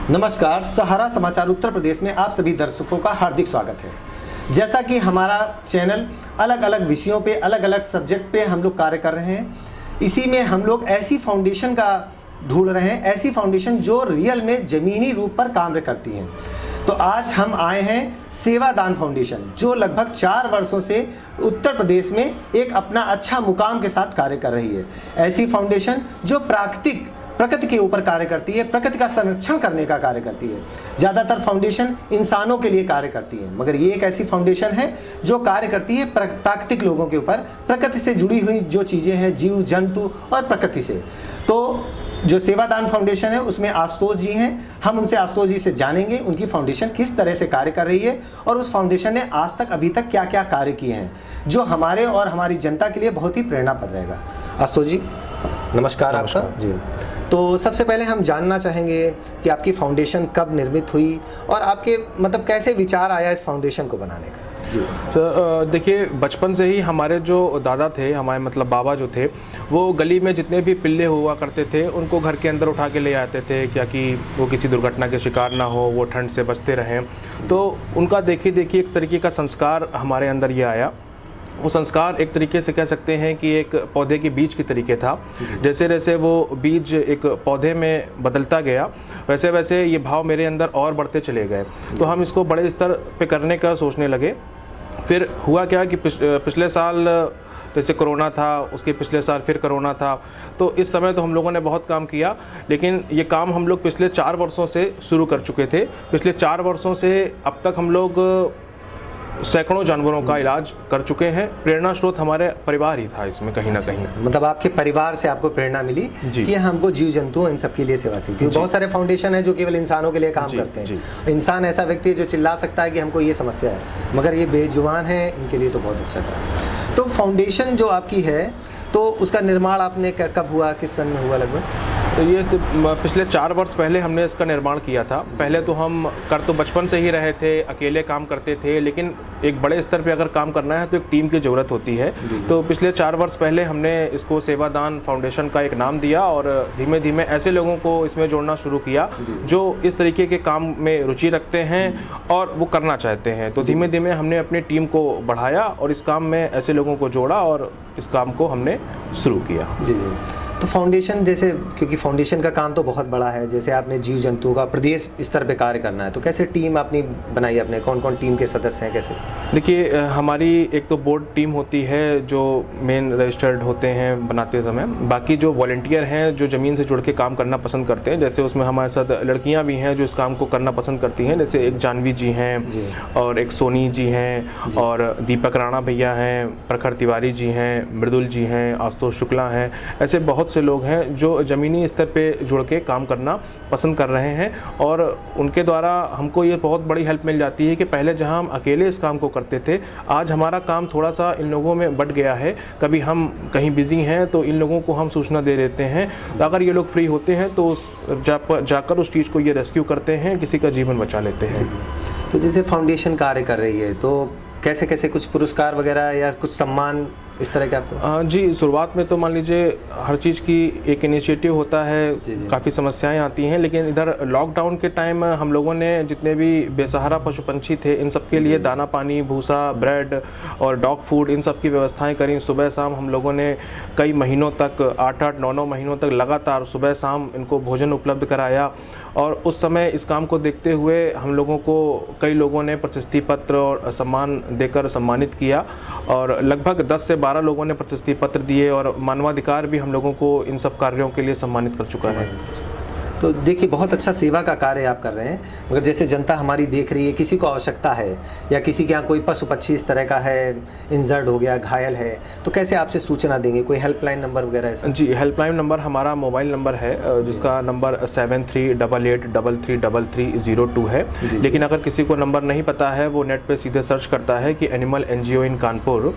नमस्कार, सहारा समाचार उत्तर प्रदेश में आप सभी दर्शकों का हार्दिक स्वागत है। जैसा कि हमारा चैनल अलग अलग विषयों पे, अलग अलग सब्जेक्ट पे हम लोग कार्य कर रहे हैं, इसी में हम लोग ऐसी फाउंडेशन का ढूंढ रहे हैं, ऐसी फाउंडेशन जो रियल में ज़मीनी रूप पर काम करती हैं। तो आज हम आए हैं सेवादान फाउंडेशन, जो लगभग 4 वर्षों से उत्तर प्रदेश में एक अपना अच्छा मुकाम के साथ कार्य कर रही है। ऐसी फाउंडेशन जो प्रकृति के ऊपर कार्य करती है, प्रकृति का संरक्षण करने का कार्य करती है। ज़्यादातर फाउंडेशन इंसानों के लिए कार्य करती है, मगर ये एक ऐसी फाउंडेशन है जो कार्य करती है प्राकृतिक लोगों के ऊपर, प्रकृति से जुड़ी हुई जो चीज़ें हैं, जीव जंतु और प्रकृति से। तो जो सेवादान फाउंडेशन है उसमें आशुतोष जी हैं, हम उनसे आशुतोष जी से जानेंगे उनकी फाउंडेशन किस तरह से कार्य कर रही है और उस फाउंडेशन ने आज तक अभी तक क्या क्या कार्य किए हैं जो हमारे और हमारी जनता के लिए बहुत ही प्रेरणाप्रद रहेगा। आशुतोष जी नमस्कार। आपका जी। तो सबसे पहले हम जानना चाहेंगे कि आपकी फाउंडेशन कब निर्मित हुई और आपके कैसे विचार आया इस फाउंडेशन को बनाने का। जी। तो देखिए, बचपन से ही हमारे जो दादा थे, हमारे बाबा जो थे, वो गली में जितने भी पिल्ले हुआ करते थे उनको घर के अंदर उठा के ले आते थे, क्या कि वो किसी दुर्घटना के शिकार ना हो, वो ठंड से बचते रहें। तो उनका देखिए एक तरीके का संस्कार हमारे अंदर ये आया। वो संस्कार एक तरीके से कह सकते हैं कि एक पौधे के बीज के तरीके था। जैसे जैसे वो बीज एक पौधे में बदलता गया, वैसे वैसे ये भाव मेरे अंदर और बढ़ते चले गए। तो हम इसको बड़े स्तर पे करने का सोचने लगे। फिर हुआ क्या कि पिछले साल जैसे कोरोना था, उसके पिछले साल फिर कोरोना था, तो इस समय तो हम लोगों ने बहुत काम किया, लेकिन ये काम हम लोग पिछले 4 वर्षों से शुरू कर चुके थे। पिछले 4 वर्षों से अब तक हम लोग सैकड़ों जानवरों का इलाज कर चुके हैं। प्रेरणा स्रोत हमारे परिवार ही था इसमें कहीं ना कहीं। आपके परिवार से आपको प्रेरणा मिली कि हमको जीव जंतु इन सब के लिए सेवा चाहिए, क्योंकि बहुत सारे फाउंडेशन है जो केवल इंसानों के लिए काम करते हैं। इंसान ऐसा व्यक्ति है जो चिल्ला सकता है कि हमको ये समस्या है, मगर ये बेजुबान है, इनके लिए तो बहुत अच्छा था। तो फाउंडेशन जो आपकी है, तो उसका निर्माण आपने कब हुआ, किस सन में हुआ लगभग? ये पिछले 4 वर्ष पहले हमने इसका निर्माण किया था। पहले तो हम तो बचपन से ही रहे थे, अकेले काम करते थे, लेकिन एक बड़े स्तर पे अगर काम करना है तो एक टीम की ज़रूरत होती है। तो पिछले 4 वर्ष पहले हमने इसको सेवादान फाउंडेशन का एक नाम दिया और धीमे धीमे ऐसे लोगों को इसमें जोड़ना शुरू किया जो इस तरीके के काम में रुचि रखते हैं और वो करना चाहते हैं। तो धीमे धीमे हमने अपनी टीम को बढ़ाया और इस काम में ऐसे लोगों को जोड़ा और इस काम को हमने शुरू किया। जी। तो फाउंडेशन जैसे, क्योंकि फाउंडेशन का काम तो बहुत बड़ा है, जैसे आपने जीव जंतुओं का प्रदेश स्तर पे कार्य करना है, तो कैसे टीम आपने बनाई, अपने कौन कौन टीम के सदस्य हैं, कैसे? देखिए, हमारी एक तो बोर्ड टीम होती है जो मेन रजिस्टर्ड होते हैं बनाते समय। बाकी जो वॉलंटियर हैं जो ज़मीन से जुड़ के काम करना पसंद करते हैं, जैसे उसमें हमारे साथ लड़कियाँ भी हैं जो इस काम को करना पसंद करती हैं। जैसे एक जानवी जी हैं और एक सोनी जी हैं और दीपक राणा भैया हैं, प्रखर तिवारी जी हैं, मृदुल जी हैं, आशुतोष शुक्ला हैं। ऐसे बहुत से लोग हैं जो ज़मीनी स्तर पे जुड़ के काम करना पसंद कर रहे हैं और उनके द्वारा हमको ये बहुत बड़ी हेल्प मिल जाती है कि पहले जहां हम अकेले इस काम को करते थे, आज हमारा काम थोड़ा सा इन लोगों में बढ़ गया है। कभी हम कहीं बिजी हैं तो इन लोगों को हम सूचना दे देते हैं, तो अगर ये लोग फ्री होते हैं तो जाकर उस चीज़ को ये रेस्क्यू करते हैं, किसी का जीवन बचा लेते हैं। तो जैसे फाउंडेशन कार्य कर रही है, तो कैसे कैसे कुछ पुरस्कार वगैरह या कुछ सम्मान इस तरह के आपको? जी, शुरुआत में तो मान लीजिए हर चीज़ की एक इनिशिएटिव होता है, काफ़ी समस्याएं आती हैं, लेकिन इधर लॉकडाउन के टाइम हम लोगों ने जितने भी बेसहारा पशु पंछी थे इन सब के लिए दाना पानी, भूसा, ब्रेड और डॉग फूड, इन सब की व्यवस्थाएं करी। सुबह शाम हम लोगों ने कई महीनों तक, 8-8, 9-9 महीनों तक लगातार सुबह शाम इनको भोजन उपलब्ध कराया। और उस समय इस काम को देखते हुए हम लोगों को कई लोगों ने प्रशस्ति पत्र और सम्मान देकर सम्मानित किया और लगभग 10 से 12 लोगों ने प्रशस्ति पत्र दिए और मानवाधिकार भी हम लोगों को इन सब कार्यों के लिए सम्मानित कर चुका है। तो देखिए, बहुत अच्छा सेवा का कार्य आप कर रहे हैं, मगर जैसे जनता हमारी देख रही है, किसी को आवश्यकता है या किसी के यहाँ कोई पशु पक्षी इस तरह का है, इंजर्ड हो गया, घायल है, तो कैसे आपसे सूचना देंगे? कोई हेल्पलाइन नंबर वगैरह है? जी, हेल्पलाइन नंबर हमारा मोबाइल नंबर है जिसका नंबर 7388333302 है। लेकिन अगर किसी को नंबर नहीं पता है, वो नेट पे सीधे सर्च करता है कि एनिमल NGO इन कानपुर,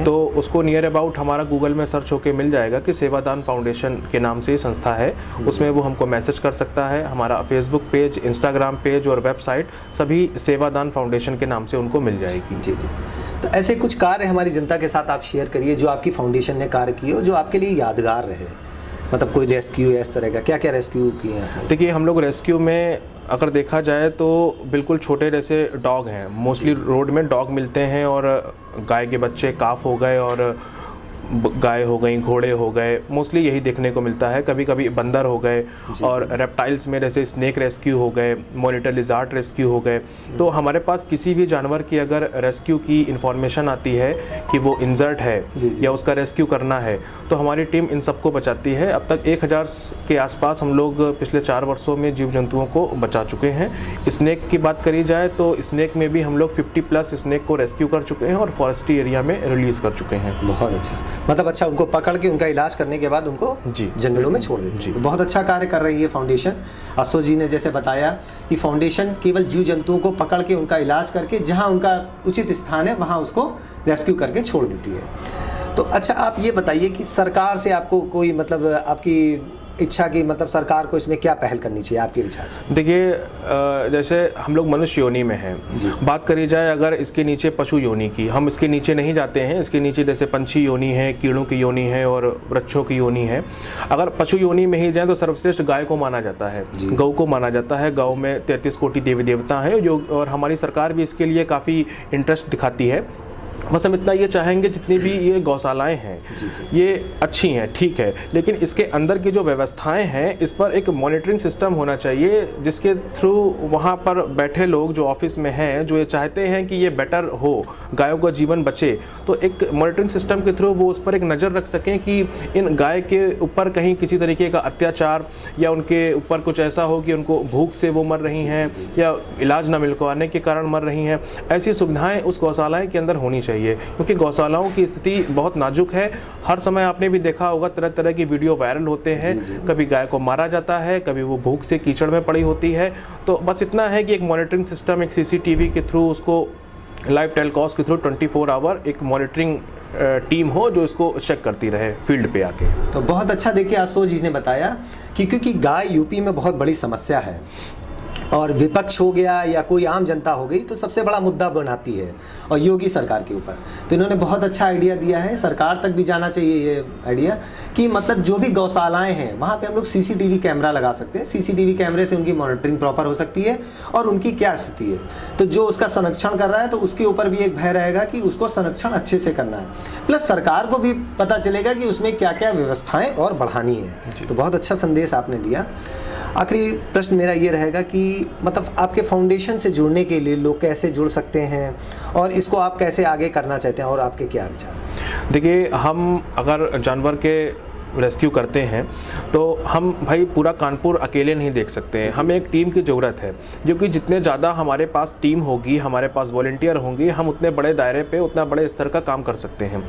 तो उसको नियर अबाउट हमारा गूगल में सर्च होकर मिल जाएगा कि सेवादान फाउंडेशन के नाम से संस्था है। उसमें वो हमको मैसेज कर सकता है। हमारा फेसबुक पेज, इंस्टाग्राम पेज और वेबसाइट सभी सेवादान फाउंडेशन के नाम से उनको मिल जाएगी। जी। तो ऐसे कुछ कार्य हमारी जनता के साथ आप शेयर करिए जो आपकी फाउंडेशन ने कार्य किए हो, जो आपके लिए यादगार रहे, मतलब कोई रेस्क्यू या इस तरह का क्या क्या रेस्क्यू किए हैं आपने? देखिए हम लोग रेस्क्यू में अगर देखा जाए तो बिल्कुल छोटे जैसे डॉग हैं, मोस्टली रोड में डॉग मिलते हैं, और गाय के बच्चे काफ हो गए और गाय हो गई, घोड़े हो गए, मोस्टली यही देखने को मिलता है। कभी कभी बंदर हो गए, और रेप्टाइल्स में जैसे स्नेक रेस्क्यू हो गए, मॉनिटर लिजार्ड रेस्क्यू हो गए। तो हमारे पास किसी भी जानवर की अगर रेस्क्यू की इंफॉर्मेशन आती है कि वो इंजर्ड है या उसका रेस्क्यू करना है, तो हमारी टीम इन सबको बचाती है। अब तक 1000 के आसपास हम लोग पिछले 4 वर्षों में जीव जंतुओं को बचा चुके हैं। स्नेक की बात करी जाए तो स्नेक में भी हम लोग 50+ स्नेक को रेस्क्यू कर चुके हैं और फॉरेस्ट्री एरिया में रिलीज़ कर चुके हैं। बहुत अच्छा, मतलब अच्छा, उनको पकड़ के उनका इलाज करने के बाद उनको जंगलों में छोड़ देते हैं। तो बहुत अच्छा कार्य कर रही है फाउंडेशन। आशुतोष जी ने जैसे बताया कि फाउंडेशन केवल जीव जंतुओं को पकड़ के उनका इलाज करके जहां उनका उचित स्थान है वहां उसको रेस्क्यू करके छोड़ देती है। तो अच्छा, आप ये बताइए कि सरकार से आपको कोई मतलब आपकी इच्छा की मतलब सरकार को इसमें क्या पहल करनी चाहिए आपके विचार से? देखिए जैसे हम लोग मनुष्य योनि में हैं, बात करी जाए अगर इसके नीचे पशु योनि की, हम इसके नीचे नहीं जाते हैं। इसके नीचे जैसे पंछी योनि है, कीड़ों की योनि है और वृक्षों की योनि है। अगर पशु योनि में ही जाए तो सर्वश्रेष्ठ गाय को माना जाता है, गौ को माना जाता है। गौ में 33 कोटि देवी देवता हैं जो, और हमारी सरकार भी इसके लिए काफ़ी इंटरेस्ट दिखाती है। बस हम इतना ये चाहेंगे जितनी भी ये गौशालाएं हैं ये अच्छी हैं, ठीक है, लेकिन इसके अंदर की जो व्यवस्थाएं हैं इस पर एक मॉनिटरिंग सिस्टम होना चाहिए, जिसके थ्रू वहाँ पर बैठे लोग जो ऑफिस में हैं, जो ये चाहते हैं कि ये बेटर हो, गायों का जीवन बचे, तो एक मॉनिटरिंग सिस्टम के थ्रू वो उस पर एक नज़र रख सकें कि इन गाय के ऊपर कहीं किसी तरीके का अत्याचार या उनके ऊपर कुछ ऐसा हो कि उनको भूख से वो मर रही हैं या इलाज न मिल पाने के कारण मर रही हैं। ऐसी सुविधाएँ उस गौशालाएँ के अंदर होनी चाहिए, क्योंकि गौशालाओं की स्थिति बहुत नाजुक है। हर समय आपने भी देखा होगा तरह तरह की वीडियो वायरल होते हैं, कभी गाय को मारा जाता है, कभी वो भूख से कीचड़ में पड़ी होती है। तो बस इतना है कि एक मॉनिटरिंग सिस्टम, एक CCTV के थ्रू, उसको लाइव टेलीकास्ट के थ्रू 24 आवर एक मॉनिटरिंग टीम हो जो इसको चेक करती रहे फील्ड पे आके। तो बहुत अच्छा, देखिए आशुतोष जी ने बताया कि क्योंकि गाय यूपी में बहुत बड़ी समस्या है और विपक्ष हो गया या कोई आम जनता हो गई तो सबसे बड़ा मुद्दा बनाती है और योगी सरकार के ऊपर। तो इन्होंने बहुत अच्छा आइडिया दिया है, सरकार तक भी जाना चाहिए ये आइडिया कि मतलब जो भी गौशालाएं हैं वहाँ पे हम लोग CCTV कैमरा लगा सकते हैं। CCTV कैमरे से उनकी मॉनिटरिंग प्रॉपर हो सकती है और उनकी क्या स्थिति है, तो जो उसका संरक्षण कर रहा है तो उसके ऊपर भी एक भय रहेगा कि उसको संरक्षण अच्छे से करना है, प्लस सरकार को भी पता चलेगा कि उसमें क्या क्या व्यवस्थाएँ और बढ़ानी है। तो बहुत अच्छा संदेश आपने दिया। आखिरी प्रश्न मेरा ये रहेगा कि मतलब आपके फाउंडेशन से जुड़ने के लिए लोग कैसे जुड़ सकते हैं और इसको आप कैसे आगे करना चाहते हैं और आपके क्या विचार? देखिए, हम अगर जानवर के रेस्क्यू करते हैं तो हम भाई पूरा कानपुर अकेले नहीं देख सकते हैं, हमें एक टीम की ज़रूरत है, क्योंकि जितने ज़्यादा हमारे पास टीम होगी, हमारे पास वॉलंटियर होंगे, हम उतने बड़े दायरे पे उतना बड़े स्तर का काम कर सकते हैं।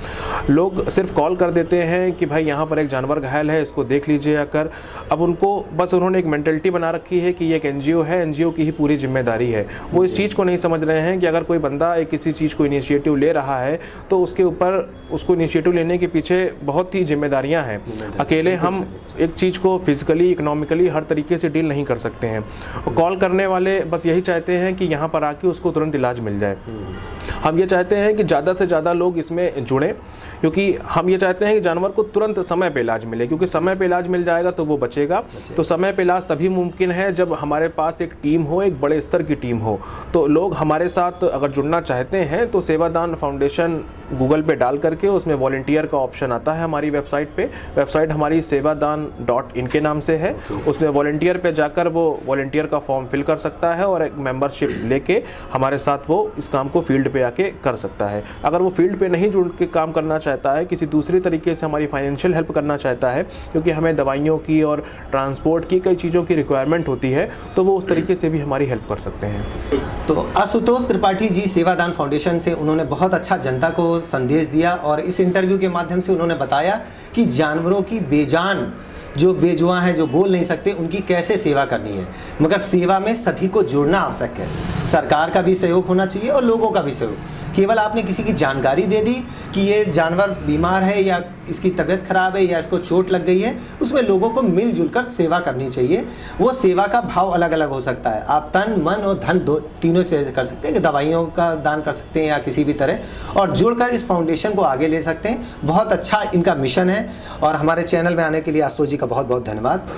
लोग सिर्फ कॉल कर देते हैं कि भाई यहाँ पर एक जानवर घायल है, इसको देख लीजिए आकर। अब उनको बस उन्होंने एक मेंटलिटी बना रखी है कि ये एक NGO है, NGO की ही पूरी जिम्मेदारी है। वो इस चीज़ को नहीं समझ रहे हैं कि अगर कोई बंदा एक किसी चीज़ को इनिशिएटिव ले रहा है तो उसके ऊपर उसको इनिशिएटिव लेने के पीछे बहुत ही जिम्मेदारियाँ हैं। अकेले हम एक चीज़ को फिजिकली, इकोनॉमिकली हर तरीके से डील नहीं कर सकते हैं। कॉल करने वाले बस यही चाहते हैं कि यहाँ पर आके उसको तुरंत इलाज मिल जाए। हम ये चाहते हैं कि ज़्यादा से ज़्यादा लोग इसमें जुड़ें, क्योंकि हम ये चाहते हैं कि जानवर को तुरंत समय पे इलाज मिले, क्योंकि समय पे इलाज मिल जाएगा तो वो बचेगा। तो समय पे इलाज तभी मुमकिन है जब हमारे पास एक टीम हो, एक बड़े स्तर की टीम हो। तो लोग हमारे साथ अगर जुड़ना चाहते हैं तो सेवादान फाउंडेशन गूगल पे डाल करके उसमें वॉलंटियर का ऑप्शन आता है हमारी वेबसाइट पे। वेबसाइट हमारी sevadan.in के नाम से है। उसमें वॉलंटियर पे जाकर वो वॉलंटियर का फॉर्म फिल कर सकता है और एक मेंबरशिप लेके हमारे साथ वो इस काम को फील्ड पे आके कर सकता है। अगर वो फील्ड पे नहीं जुड़ के काम करना चाहता है, किसी दूसरी तरीके से हमारी फाइनेंशियल हेल्प करना चाहता है, क्योंकि हमें दवाइयों की और ट्रांसपोर्ट की कई चीज़ों की रिक्वायरमेंट होती है, तो वो उस तरीके से भी हमारी हेल्प कर सकते हैं। तो आशुतोष त्रिपाठी जी सेवादान फाउंडेशन से उन्होंने बहुत अच्छा जनता को संदेश दिया और इस इंटरव्यू के माध्यम से उन्होंने बताया कि जानवरों की बेजान जो बेजुआ हैं, जो बोल नहीं सकते, उनकी कैसे सेवा करनी है। मगर सेवा में सभी को जुड़ना आवश्यक है, सरकार का भी सहयोग होना चाहिए और लोगों का भी सहयोग। केवल आपने किसी की जानकारी दे दी कि ये जानवर बीमार है या इसकी तबीयत खराब है या इसको चोट लग गई है, उसमें लोगों को मिलजुल कर सेवा करनी चाहिए। वो सेवा का भाव अलग अलग हो सकता है, आप तन मन और धन तीनों से कर सकते हैं, कि दवाइयों का दान कर सकते हैं या किसी भी तरह, और जुड़कर इस फाउंडेशन को आगे ले सकते हैं। बहुत अच्छा इनका मिशन है और हमारे चैनल में आने के लिए आशुतोष जी का बहुत बहुत धन्यवाद।